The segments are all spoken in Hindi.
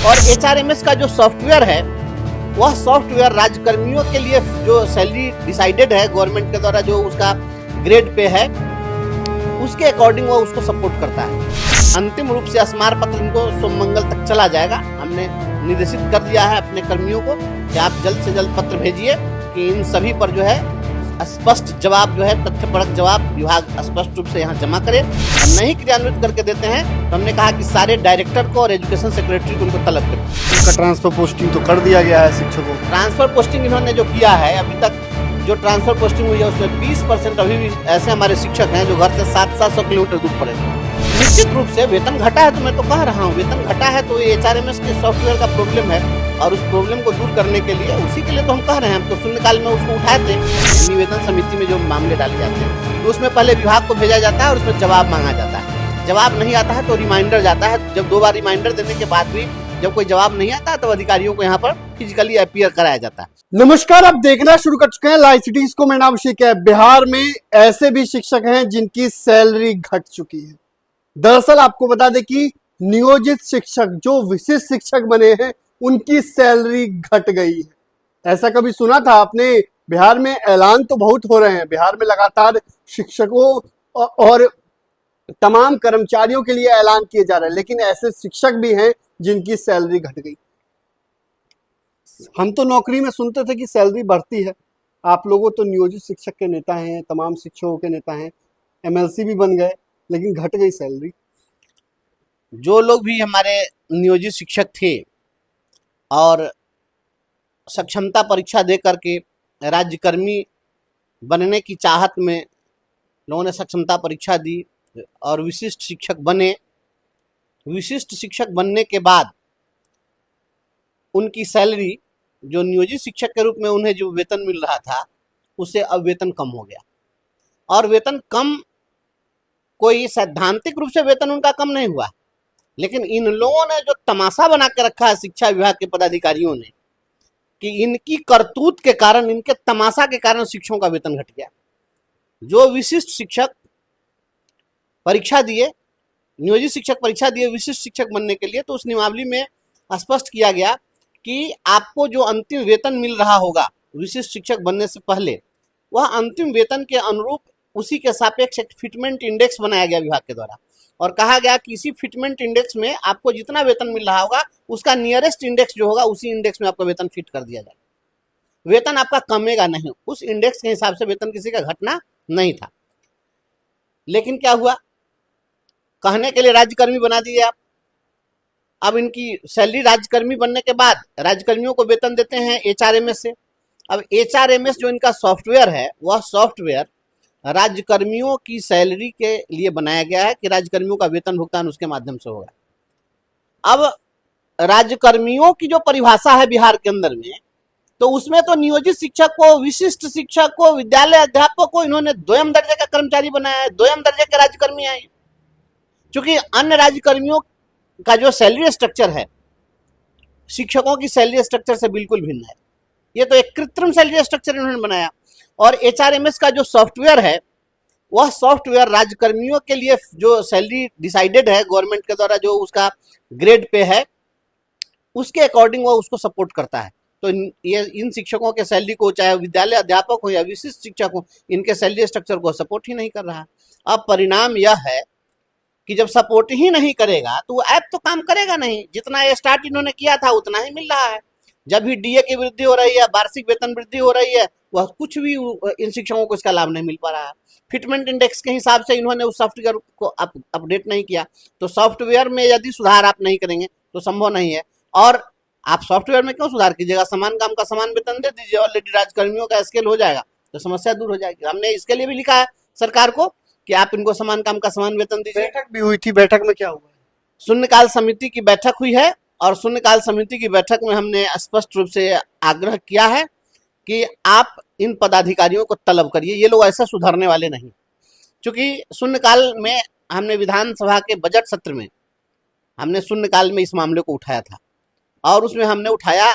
और एचआरएमएस का जो सॉफ्टवेयर है वह सॉफ्टवेयर राज्यकर्मियों के लिए जो सैलरी डिसाइडेड है गवर्नमेंट के द्वारा, जो उसका ग्रेड पे है उसके अकॉर्डिंग वो उसको सपोर्ट करता है। अंतिम रूप से स्मार पत्र इनको सोमंगल तक चला जाएगा। हमने निर्देशित कर दिया है अपने कर्मियों को कि आप जल्द से जल्द पत्र भेजिए कि इन सभी पर जो है स्पष्ट जवाब जो है तथ्यपरक जवाब विभाग स्पष्ट रूप से यहाँ जमा करे। और नहीं क्रियान्वित करके देते हैं तो हमने कहा कि सारे डायरेक्टर को और एजुकेशन सेक्रेटरी को उनको तलब करें। उनका ट्रांसफर पोस्टिंग तो कर दिया गया है शिक्षकों को। ट्रांसफर पोस्टिंग इन्होंने जो किया है अभी तक जो ट्रांसफर पोस्टिंग हुई है उसमें 20% अभी भी ऐसे हमारे शिक्षक हैं जो घर से 700-700 किलोमीटर दूर पड़े हैं। निश्चित रूप से वेतन घटा है, तो मैं तो कह रहा हूँ वेतन घटा है तो ये एचआरएमएस के सॉफ्टवेयर का प्रॉब्लम है और उस प्रॉब्लम को दूर करने के लिए उसी के लिए तो हम कह रहे हैं। हम तो शून्यकाल में उसको उठाए थे, निवेदन समिति में जो मामले डाले जाते हैं तो उसमें पहले विभाग को भेजा जाता है और उसमें जवाब मांगा जाता है। जवाब नहीं आता है तो रिमाइंडर जाता है। जब 2 बार रिमाइंडर देने के बाद भी जब कोई जवाब नहीं आता तो अधिकारियों को यहाँ पर फिजिकली अपीयर कराया जाता है। नमस्कार, आप देखना शुरू कर चुके हैं लाइव सिटीज को। मेरा नाम अभिषेक है। बिहार में ऐसे भी शिक्षक हैं जिनकी सैलरी घट चुकी है। दरअसल आपको बता दें कि नियोजित शिक्षक जो विशिष्ट शिक्षक बने हैं उनकी सैलरी घट गई है। ऐसा कभी सुना था आपने? बिहार में ऐलान तो बहुत हो रहे हैं, बिहार में लगातार शिक्षकों और तमाम कर्मचारियों के लिए ऐलान किए जा रहे हैं, लेकिन ऐसे शिक्षक भी हैं जिनकी सैलरी घट गई। हम तो नौकरी में सुनते थे कि सैलरी बढ़ती है, आप लोगों तो नियोजित शिक्षक के नेता हैं, तमाम शिक्षकों के नेता हैं, एमएलसी भी बन गए, लेकिन घट गई सैलरी। जो लोग भी हमारे नियोजित शिक्षक थे और सक्षमता परीक्षा दे करके राज्यकर्मी बनने की चाहत में लोगों ने सक्षमता परीक्षा दी और विशिष्ट शिक्षक बने। विशिष्ट शिक्षक बनने के बाद उनकी सैलरी जो नियोजित शिक्षक के रूप में उन्हें जो वेतन मिल रहा था उससे अब वेतन कम हो गया। और वेतन कम, कोई सैद्धांतिक रूप से वेतन उनका कम नहीं हुआ, लेकिन इन लोगों ने जो तमाशा बना के रखा है शिक्षा विभाग के पदाधिकारियों ने कि इनकी करतूत के कारण, इनके तमाशा के कारण शिक्षकों का वेतन घट गया। जो विशिष्ट शिक्षक परीक्षा दिए, नियोजित शिक्षक परीक्षा दिए विशिष्ट शिक्षक बनने के लिए, तो उस नियमावली में स्पष्ट किया गया कि आपको जो अंतिम वेतन मिल रहा होगा विशिष्ट शिक्षक बनने से पहले, वह अंतिम वेतन के अनुरूप उसी के सापेक्ष एक फिटमेंट इंडेक्स बनाया गया विभाग के द्वारा और कहा गया कि इसी फिटमेंट इंडेक्स में आपको जितना वेतन मिल रहा होगा उसका नियरेस्ट इंडेक्स जो होगा उसी इंडेक्स में आपका वेतन फिट कर दिया जाएगा। वेतन आपका कमेगा नहीं, उस इंडेक्स के हिसाब से वेतन किसी का घटना नहीं था। लेकिन क्या हुआ, कहने के लिए राज्यकर्मी बना दिए आप। अब इनकी सैलरी राज्यकर्मी बनने के बाद राज्यकर्मियों को वेतन देते हैं एचआरएमएस से। अब एचआरएमएस जो इनका सॉफ्टवेयर है वह सॉफ्टवेयर राज्यकर्मियों की सैलरी के लिए बनाया गया है कि राज्यकर्मियों का वेतन भुगतान उसके माध्यम से होगा। अब राज्यकर्मियों की जो परिभाषा है बिहार के अंदर में, तो उसमें तो नियोजित शिक्षक को, विशिष्ट शिक्षक को, विद्यालय अध्यापक को इन्होंने 2म दर्जे का कर्मचारी बनाया है, 2म दर्जे के राज्यकर्मी आए। क्योंकि अन्य राज्यकर्मियों का जो सैलरी स्ट्रक्चर है शिक्षकों की सैलरी स्ट्रक्चर से बिल्कुल भिन्न है। ये तो एक कृत्रिम सैलरी स्ट्रक्चर इन्होंने बनाया। और एचआरएमएस का जो सॉफ्टवेयर है वह सॉफ्टवेयर राज्यकर्मियों के लिए जो सैलरी डिसाइडेड है गवर्नमेंट के द्वारा, जो उसका ग्रेड पे है उसके अकॉर्डिंग वो उसको सपोर्ट करता है। तो ये इन शिक्षकों के सैलरी को, चाहे विद्यालय अध्यापक हो या विशिष्ट शिक्षक हो, इनके सैलरी स्ट्रक्चर को सपोर्ट ही नहीं कर रहा। अब परिणाम यह है कि जब सपोर्ट ही नहीं करेगा तो वो ऐप तो काम करेगा नहीं। जितना स्टार्ट इन्होंने किया था उतना ही मिल रहा है। जब भी डीए की वृद्धि हो रही है, वार्षिक वेतन वृद्धि हो रही है, वह कुछ भी इन शिक्षकों को इसका लाभ नहीं मिल पा रहा है। फिटमेंट इंडेक्स के हिसाब से इन्होंने उस सॉफ्टवेयर को अपडेट नहीं किया। तो सॉफ्टवेयर में यदि सुधार आप नहीं करेंगे तो संभव नहीं है। और आप सॉफ्टवेयर में क्यों सुधार कीजिएगा, समान काम का समान वेतन दे दीजिए, ऑलरेडी राज्यकर्मियों का स्केल हो जाएगा तो समस्या दूर हो जाएगी। हमने इसके लिए भी लिखा है सरकार को कि आप इनको समान काम का समान वेतन दीजिए। बैठक भी हुई थी, बैठक में क्या हुआ? शून्यकाल समिति की बैठक हुई है और शून्यकाल समिति की बैठक में हमने स्पष्ट रूप से आग्रह किया है कि आप इन पदाधिकारियों को तलब करिए, ये लोग ऐसा सुधरने वाले नहीं। क्योंकि शून्यकाल में हमने विधानसभा के बजट सत्र में हमने शून्यकाल में इस मामले को उठाया था और उसमें हमने उठाया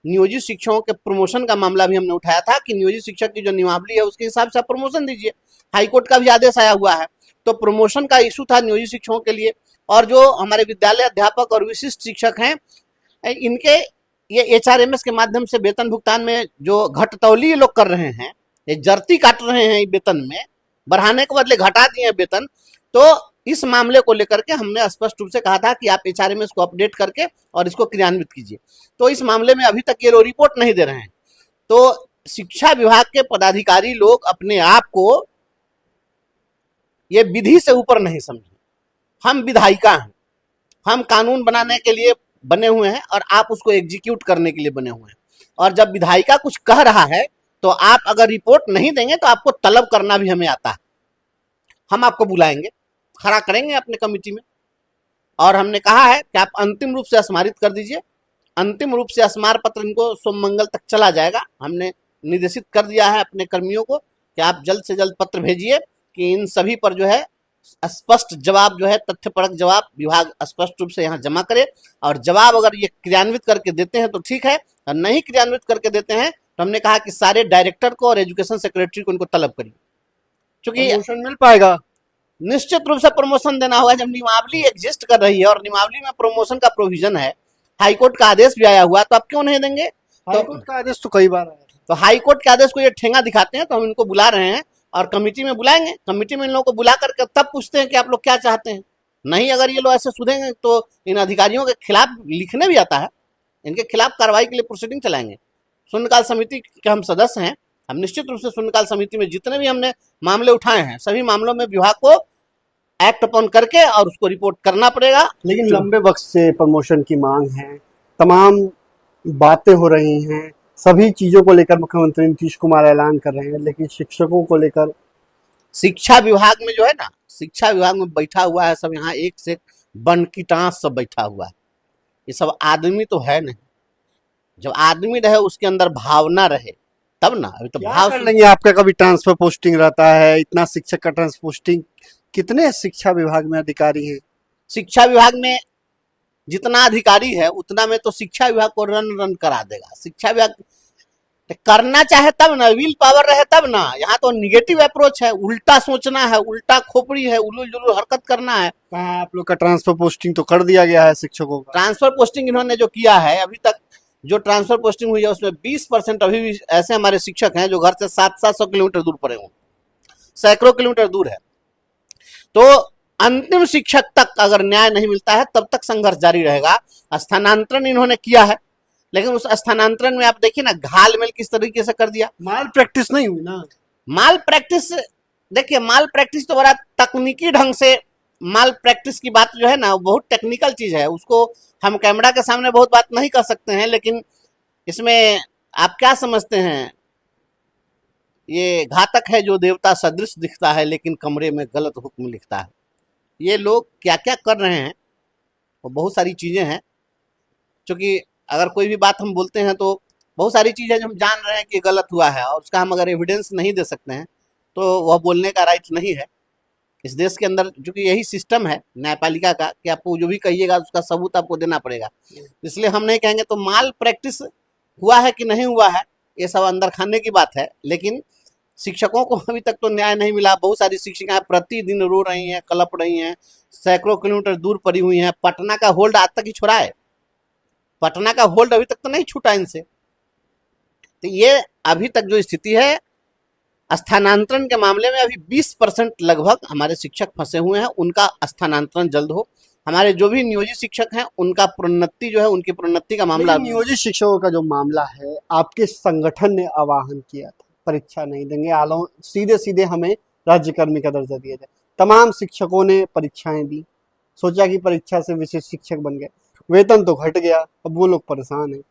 नियोजित शिक्षकों के प्रमोशन का मामला भी हमने उठाया था कि नियोजित शिक्षक की जो नियमावली है उसके हिसाब से आप प्रमोशन दीजिए। हाईकोर्ट का भी आदेश आया हुआ है, तो प्रमोशन का इशू था नियोजित शिक्षकों के लिए। और जो हमारे विद्यालय अध्यापक और विशिष्ट शिक्षक हैं इनके ये एचआरएमएस के माध्यम से वेतन भुगतान में जो घटतौली ये लोग कर रहे हैं, ये जर्ती काट रहे हैं वेतन में, बढ़ाने के बदले घटा दिए हैं वेतन। तो इस मामले को लेकर के हमने स्पष्ट रूप से कहा था कि आप एचआरएमएस को अपडेट करके और इसको क्रियान्वित कीजिए। तो इस मामले में अभी तक ये लोग रिपोर्ट नहीं दे रहे हैं। तो शिक्षा विभाग के पदाधिकारी लोग अपने आप को ये विधि से ऊपर नहीं समझे। हम विधायिका हैं, हम कानून बनाने के लिए बने हुए हैं और आप उसको एग्जीक्यूट करने के लिए बने हुए हैं। और जब विधायिका कुछ कह रहा है तो आप अगर रिपोर्ट नहीं देंगे तो आपको तलब करना भी हमें आता है। हम आपको बुलाएंगे, खड़ा करेंगे अपने कमेटी में, और हमने कहा है कि आप अंतिम रूप से स्मारित कर दीजिए। अंतिम रूप से स्मार पत्र इनको सोममंगल तक चला जाएगा। हमने निर्देशित कर दिया है अपने कर्मियों को कि आप जल्द से जल्द पत्र भेजिए कि इन सभी पर जो है स्पष्ट जवाब, जो है तथ्यपरक जवाब विभाग स्पष्ट रूप से यहाँ जमा करे। और जवाब अगर ये क्रियान्वित करके देते हैं तो ठीक है, और नहीं क्रियान्वित करके देते हैं तो हमने कहा कि सारे डायरेक्टर को और एजुकेशन सेक्रेटरी को इनको तलब करिए, क्योंकि प्रमोशन मिल पाएगा। निश्चित रूप से प्रमोशन देना होगा। जब नियमावली एग्जिस्ट कर रही है और नियमावली में प्रमोशन का प्रोविजन है, हाईकोर्ट का आदेश भी आया हुआ, तो आप क्यों नहीं देंगे? हाईकोर्ट का आदेश तो कई बार आया था। तो हाईकोर्ट के आदेश को ये ठेंगा दिखाते हैं, तो हम इनको बुला रहे हैं और कमेटी में बुलाएंगे। कमेटी में इन लोगों को बुला करके तब पूछते हैं कि आप लोग क्या चाहते हैं। नहीं, अगर ये लोग ऐसे सुधेंगे तो इन अधिकारियों के खिलाफ लिखने भी आता है, इनके खिलाफ कार्रवाई के लिए प्रोसीडिंग चलाएंगे। शून्यकाल समिति के हम सदस्य हैं। हम निश्चित रूप से शून्यकाल समिति में जितने भी हमने मामले उठाए हैं, सभी मामलों में विभाग को एक्ट अपॉन करके और उसको रिपोर्ट करना पड़ेगा। लेकिन लंबे वक्त से प्रमोशन की मांग है, तमाम बातें हो रही हैं, सभी चीजों को लेकर मुख्यमंत्री नीतीश कुमार ऐलान कर रहे हैं, लेकिन शिक्षकों को लेकर शिक्षा विभाग में जो है ना, शिक्षा विभाग में बैठा हुआ है सब, यहाँ एक से बन की टांस सब बैठा हुआ है। ये सब आदमी तो है नहीं। जब आदमी रहे उसके अंदर भावना रहे तब ना। अभी तो क्या भाव कर लेंगे? आपका कभी ट्रांसफर पोस्टिंग रहता है, इतना शिक्षक का ट्रांसफर पोस्टिंग, कितने शिक्षा विभाग में अधिकारी हैं? शिक्षा विभाग में जितना अधिकारी है उतना में तो शिक्षा विभाग को रन करा देगा। शिक्षा विभाग करना चाहे तब ना, विल पावर रहे तब ना। यहाँ तो निगेटिव अप्रोच है, उल्टा सोचना है, उल्टा खोपड़ी है, उलूल जुलूल हरकत करना है। कहाँ आप लोग का ट्रांसफर पोस्टिंग तो कर दिया गया है शिक्षकों का। ट्रांसफर पोस्टिंग इन्होंने जो किया है अभी तक, जो ट्रांसफर पोस्टिंग हुई है उसमें 20% अभी भी ऐसे हमारे शिक्षक हैं जो घर से 700 किलोमीटर दूर पड़े हों, सैकड़ों किलोमीटर दूर है। तो अंतिम शिक्षक तक अगर न्याय नहीं मिलता है तब तक संघर्ष जारी रहेगा। स्थानांतरण इन्होंने किया है, लेकिन उस स्थानांतरण में आप देखिए ना, घाल-मेल किस तरीके से कर दिया। माल प्रैक्टिस नहीं हुई ना। माल प्रैक्टिस, देखिए माल प्रैक्टिस तो बड़ा तकनीकी ढंग से, माल प्रैक्टिस की बात जो है ना बहुत टेक्निकल चीज है, उसको हम कैमरा के सामने बहुत बात नहीं कर सकते हैं। लेकिन इसमें आप क्या समझते हैं, ये घातक है जो देवता सदृश दिखता है लेकिन कमरे में गलत हुक्म लिखता है। ये लोग क्या क्या कर रहे हैं, वो बहुत सारी चीजें हैं। क्योंकि अगर कोई भी बात हम बोलते हैं तो बहुत सारी चीज़ें जो हम जान रहे हैं कि गलत हुआ है और उसका हम अगर एविडेंस नहीं दे सकते हैं तो वह बोलने का राइट नहीं है इस देश के अंदर। क्योंकि यही सिस्टम है न्यायपालिका का कि आपको जो भी कहिएगा उसका सबूत आपको देना पड़ेगा। इसलिए हम नहीं कहेंगे। तो माल प्रैक्टिस हुआ है कि नहीं हुआ है ये सब अंदर खाने की बात है, लेकिन शिक्षकों को अभी तक तो न्याय नहीं मिला। बहुत सारी शिक्षिकाएं प्रतिदिन रो रही हैं, कलप रही हैं, सैकड़ों किलोमीटर दूर पड़ी हुई हैं। पटना का होल्ड आज तक ही छुड़ा है, पटना का होल्ड अभी तक तो नहीं छूटा इनसे। तो ये अभी तक जो स्थिति है, स्थानांतरण के मामले में अभी 20% लगभग हमारे शिक्षक फंसे हुए हैं। उनका स्थानांतरण जल्द हो। हमारे जो भी नियोजित शिक्षक हैं उनका प्रोन्नति जो है, उनकी प्रोन्नति का मामला। नियोजित शिक्षकों का जो मामला है, आपके संगठन ने आह्वान किया था परीक्षा नहीं देंगे, आलो सीधे सीधे हमें राज्यकर्मी का दर्जा दिया जाए। तमाम शिक्षकों ने परीक्षाएं दी, सोचा कि परीक्षा से विशेष शिक्षक बन गए, वेतन तो घट गया, अब वो लोग परेशान हैं।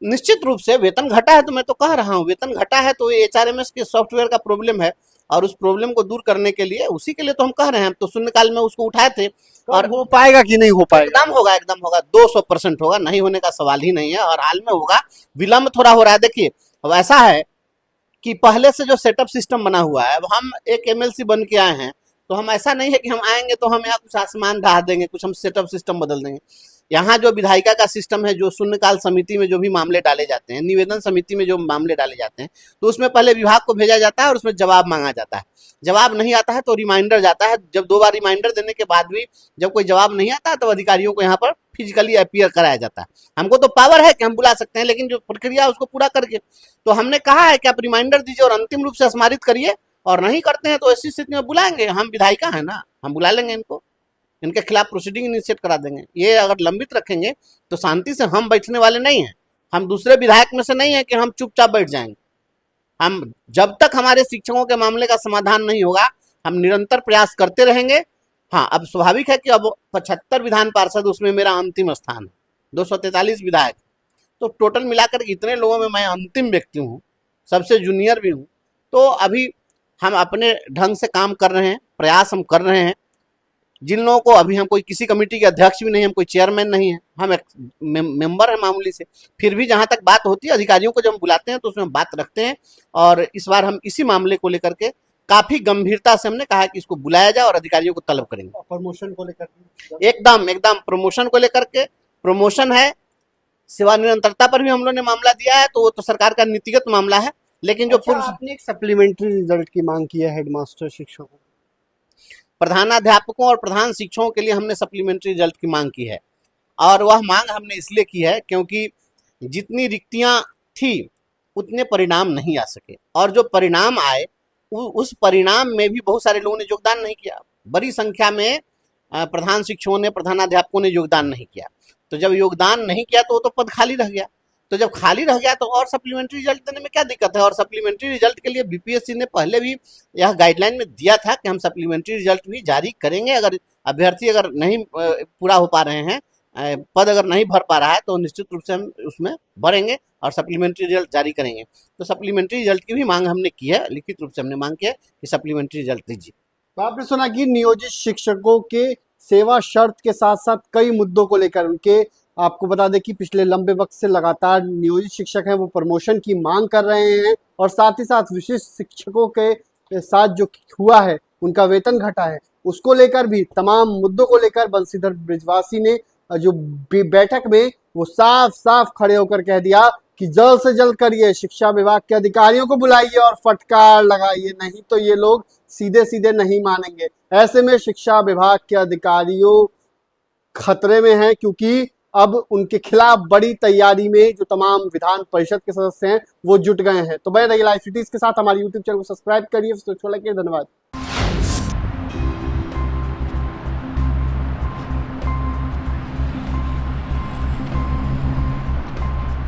निश्चित रूप से वेतन घटा है, तो मैं तो कह रहा हूँ वेतन घटा है तो ये एचआरएमएस के सॉफ्टवेयर का प्रॉब्लम है और उस प्रॉब्लम को दूर करने के लिए, उसी के लिए तो हम कह रहे हैं। तो शून्यकाल में उसको उठाए थे और हो पाएगा कि नहीं हो पाएगा? एकदम होगा, एकदम होगा, 200% होगा, नहीं होने का सवाल ही नहीं है। और हाल में होगा, विलंब थोड़ा हो रहा है। देखिए अब ऐसा है कि पहले से जो सेटअप सिस्टम बना हुआ है, अब हम एक एमएलसी बन के आए हैं तो हम ऐसा नहीं है कि हम आएंगे तो हम यहाँ कुछ आसमान ढहा देंगे, कुछ हम सेटअप सिस्टम बदल देंगे। यहाँ जो विधायिका का सिस्टम है, जो शून्यकाल समिति में जो भी मामले डाले जाते हैं, निवेदन समिति में जो मामले डाले जाते हैं, तो उसमें पहले विभाग को भेजा जाता है और उसमें जवाब मांगा जाता है। जवाब नहीं आता है तो रिमाइंडर जाता है। जब 2 बार रिमाइंडर देने के बाद भी जब कोई जवाब नहीं आता तो अधिकारियों को यहाँ पर फिजिकली अपीयर कराया जाता है। हमको तो पावर है कि हम बुला सकते हैं, लेकिन जो प्रक्रिया उसको पूरा करके, तो हमने कहा है कि आप रिमाइंडर दीजिए और अंतिम रूप से स्मारित करिए, और नहीं करते हैं तो ऐसी स्थिति में बुलाएंगे। हम विधायिका है ना, हम बुला लेंगे इनको, इनके खिलाफ प्रोसीडिंग इनिशिएट करा देंगे। ये अगर लंबित रखेंगे तो शांति से हम बैठने वाले नहीं हैं। हम दूसरे विधायक में से नहीं है कि हम चुपचाप बैठ जाएंगे। हम जब तक हमारे शिक्षकों के मामले का समाधान नहीं होगा, हम निरंतर प्रयास करते रहेंगे। हाँ, अब स्वाभाविक है कि अब 75 विधान पार्षद, उसमें मेरा अंतिम स्थान है, 243 विधायक, तो टोटल मिलाकर इतने लोगों में मैं अंतिम व्यक्ति हूँ, सबसे जूनियर भी हूँ। तो अभी हम अपने ढंग से काम कर रहे हैं, प्रयास हम कर रहे हैं। जिन लोगों को, अभी हम कोई किसी कमेटी के अध्यक्ष भी नहीं, हम कोई चेयरमैन नहीं है, हम एक मेंबर हैं मामूली से, फिर भी जहां तक बात होती है अधिकारियों को जब हम बुलाते हैं तो उसमें हम बात रखते हैं। और इस बार हम इसी मामले को लेकर के काफी गंभीरता से हमने कहा कि इसको बुलाया जाए और अधिकारियों को तलब करेंगे। प्रमोशन को लेकर एकदम प्रमोशन को लेकर के, प्रमोशन है, सेवा निरंतरता पर भी हम लोगों ने मामला दिया है, तो वो तो सरकार का नीतिगत मामला है। लेकिन जो पूर्व आपने एक सप्लीमेंट्री रिजल्ट की मांग की है हेडमास्टर शिक्षकों, प्रधानाध्यापकों और प्रधान शिक्षकों के लिए हमने सप्लीमेंट्री रिजल्ट की मांग की है। और वह मांग हमने इसलिए की है क्योंकि जितनी रिक्तियां थी उतने परिणाम नहीं आ सके, और जो परिणाम आए उस परिणाम में भी बहुत सारे लोगों ने योगदान नहीं किया। बड़ी संख्या में प्रधान शिक्षकों ने, प्रधानाध्यापकों ने योगदान नहीं किया। तो जब योगदान नहीं किया तो वो तो पद खाली रह गया। तो जब खाली रह गया तो और सप्लीमेंट्री रिजल्ट देने में क्या दिक्कत है। और सप्लीमेंट्री रिजल्ट के लिए बीपीएससी ने पहले भी यह गाइडलाइन में दिया था कि हम सप्लीमेंट्री रिजल्ट भी जारी करेंगे। अगर अभ्यर्थी अगर नहीं पूरा हो पा रहे हैं, पद अगर नहीं भर पा रहा है, तो निश्चित रूप से हम उसमें भरेंगे और सप्लीमेंट्री रिजल्ट जारी करेंगे। तो सप्लीमेंट्री रिजल्ट की भी मांग हमने की है, लिखित रूप से हमने मांग की है कि सप्लीमेंट्री रिजल्ट दीजिए। तो आपने सुना कि नियोजित शिक्षकों के सेवा शर्त के साथ साथ कई मुद्दों को लेकर उनके, आपको बता दें कि पिछले लंबे वक्त से लगातार नियोजित शिक्षक हैं वो प्रमोशन की मांग कर रहे हैं, और साथ ही साथ विशिष्ट शिक्षकों के साथ जो हुआ है, उनका वेतन घटा है, उसको लेकर भी तमाम मुद्दों को लेकर बंशीधर बृजवासी ने जो बैठक में वो साफ साफ खड़े होकर कह दिया कि जल्द से जल्द करिए, शिक्षा विभाग के अधिकारियों को बुलाइए और फटकार लगाइए, नहीं तो ये लोग सीधे सीधे नहीं मानेंगे। ऐसे में शिक्षा विभाग के अधिकारियों खतरे में हैं, क्योंकि अब उनके खिलाफ बड़ी तैयारी में जो तमाम विधान परिषद के सदस्य हैं वो जुट गए हैं। तो बने रहिए लाइव सिटीज के साथ, हमारे यूट्यूब चैनल को सब्सक्राइब करिए। धन्यवाद।